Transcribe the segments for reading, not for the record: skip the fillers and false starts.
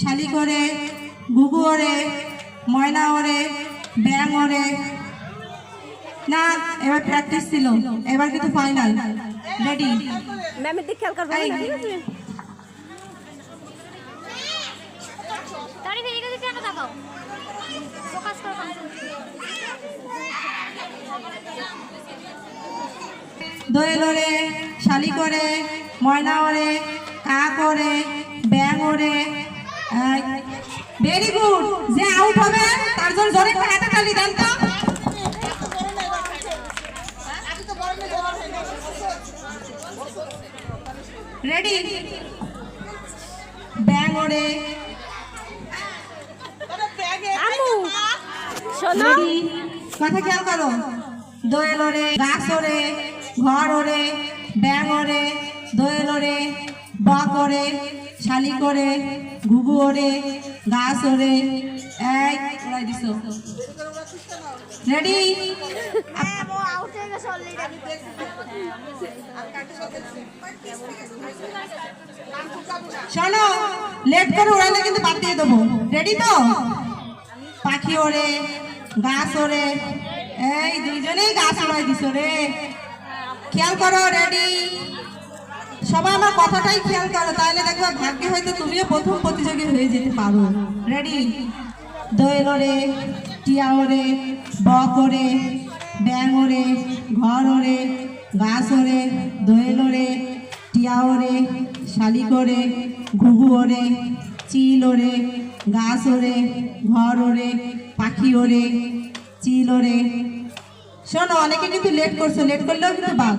শালি করে গুগু ওরে ময়না ওরে ব্যাং ওরে না। এবার প্র্যাকটিস ছিল, এবার কিন্তু ফাইনাল। রেডি? ম্যামের দিকে খেয়াল করবে। তাড়ি ফেলে গেছে কেন তাকাও? ফোকাস করো। দোয়েল ওরে শালি করে ময়না ওরে কা করে ব্যাং ওরে। Very good. যে আউট হবে তার জন্য জোরে একটা হাতে তালি দেন তো। রেডি? ব্যাং ওরে আমু শোনো, কথা খেয়াল করো। দোয়েল ওরে গাছ ওরে ঘর ওরে ব্যাং ওরে দোয়েল ওরে বক ওরে শালি করে ঘুঘু ওরে গাছ ওরে। এই উড়াই দিছো। রেডি? শোনো, লেট করে উড়ালে কিন্তু বাদ দিয়ে দেবো। রেডি তো? পাখি ওরে গাছ ওরে। এই দুইজনেই গাছ উড়াই দিছো রে। খেয়াল করো। রেডি? সবাই আমার কথাটাই খেয়াল করো, তাহলে দেখবে ভাগ্যে হয়তো তুমিও প্রথম প্রতিযোগী হয়ে যেতে পারো। রেডি? দোয়েল ওরে টিয়া ওরে বক ওরে ব্যাং ওরে ঘর ওরে গাছ ওরে দোয়েল ওরে টিয়া ওরে শালি করে ঘুঘু ওরে চিল ওরে গাছ ওরে ঘর ওরে পাখি ওরে চিল ওরে। শোনো, অনেকে কিন্তু লেট করছো, লেট করলেও কিন্তু বাদ,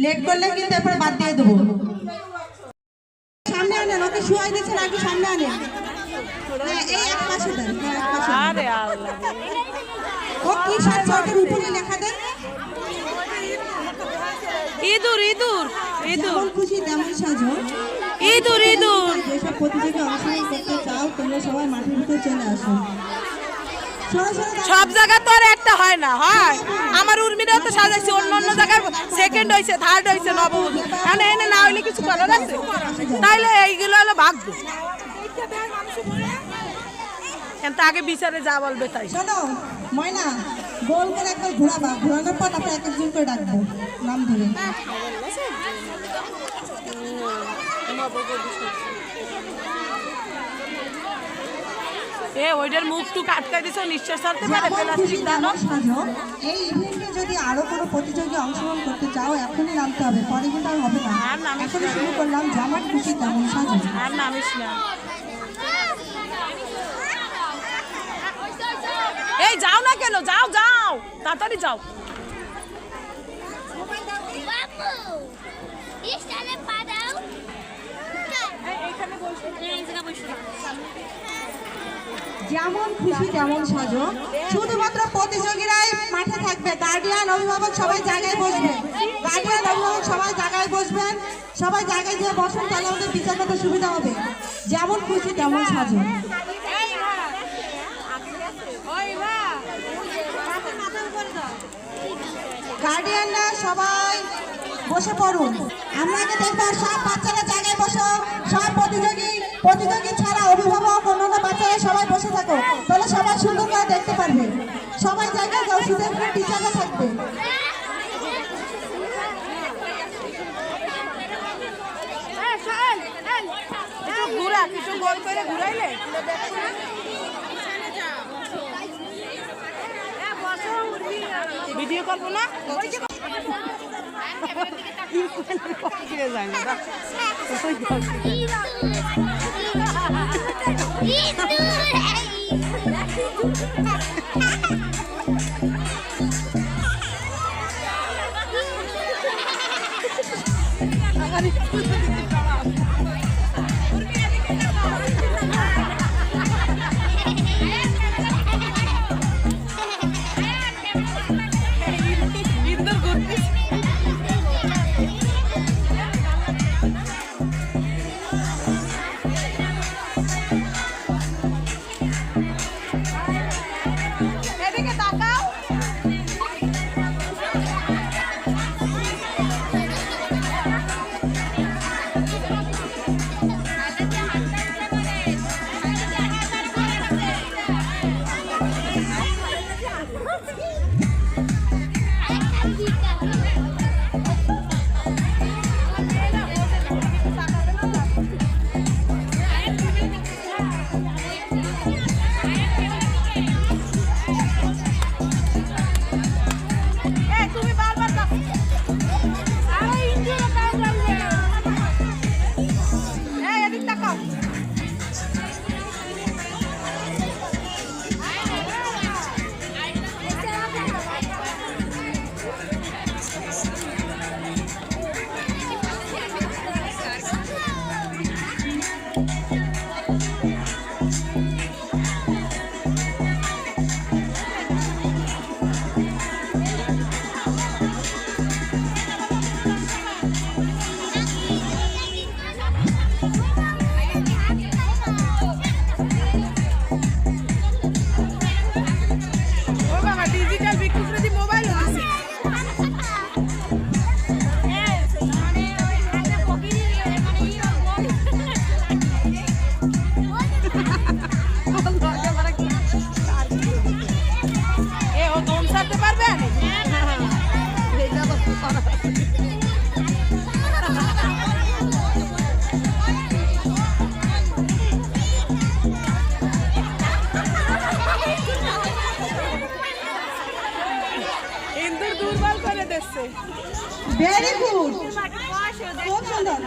লেট করলে কিন্তু এরপরে বাদ দিয়ে দেবো। সামনে আনেন, ওকে শুয়াই দিচ্ছেন, আগে সামনে আনেন। এই এক পাশে দেন, এক পাশে। আরে আল্লাহ, ও কি সাজছে ওটার উপরে লেখা দেন। ইঁদুর ইঁদুর ইঁদুর, যেমন খুশি তেমন সাজো। ইঁদুর ইঁদুর। যেসব প্রতিযোগী অংশগ্রহণ করতে চাও তোমরা সবাই মাঠের ভিতরে চলে আসো। সব জায়গায় তো আর একটা হয় না, হয়। আমার উর্মিরাও তো সাজাইছে, অন্য অন্য জায়গায় সেকেন্ড হয়েছে, থার্ড হয়েছে, নবম। এনে এনে না হইলে কিছু করার আছে? তাইলে এইগুলো হলো ভাগ্য। কিন্তু আগে বিচারে যা বলবে তাই। শোনো ময়না, গোল করে একবার ঘোরাবা, ঘোরানোর পর তারপরে এক একজন করে ডাকবো নাম ধরে। ওইটার মুখ টু আটকাই দিছো, নিঃশ্বাস ছাড়তে পারে প্লাস্টিক দানো। এই ইভেন্টে যদি আরো কোনো প্রতিযোগী অংশগ্রহণ করতে চাও এখনই নামতে হবে, পরে কিন্তু আর হবে না। এখনই শুরু করলাম। যেমন খুশি তেমন সাজো। আর নামিস না। এই যাও না কেন? যাও যাও, তাড়াতাড়ি যাও। যেমন খুশি তেমন সাজো। শুধুমাত্র প্রতিযোগীরাই মাঠে থাকবে, গার্ডিয়ান অভিভাবক সবাই জায়গায় বসবে। গার্ডিয়ান অভিভাবক সবাই জায়গায় বসবেন। সবাই জায়গায় গিয়ে বসুন, তাহলে আমাদের বিচার করতে সুবিধা হবে। যেমন খুশি তেমন সাজো। গার্ডিয়ানরা সবাই বসে পড়ুন। আমরা আগে দেখবো সব বাচ্চারা জায়গায় বসো। সব প্রতিযোগী ছাড়া অভিভাবক অন্যান্য বাচ্চারা সবাই বসে থাকো, তাহলে সবাই সুন্দর করে দেখতে পারবে। সবাই জায়গায় যাও, শুধু টিচাররা থাকবে। ঘুরা কিছু গোল করে ঘুরাইলে ভিডিও করবো না। হয়েছে। ভেরি গুড, খুব সুন্দর।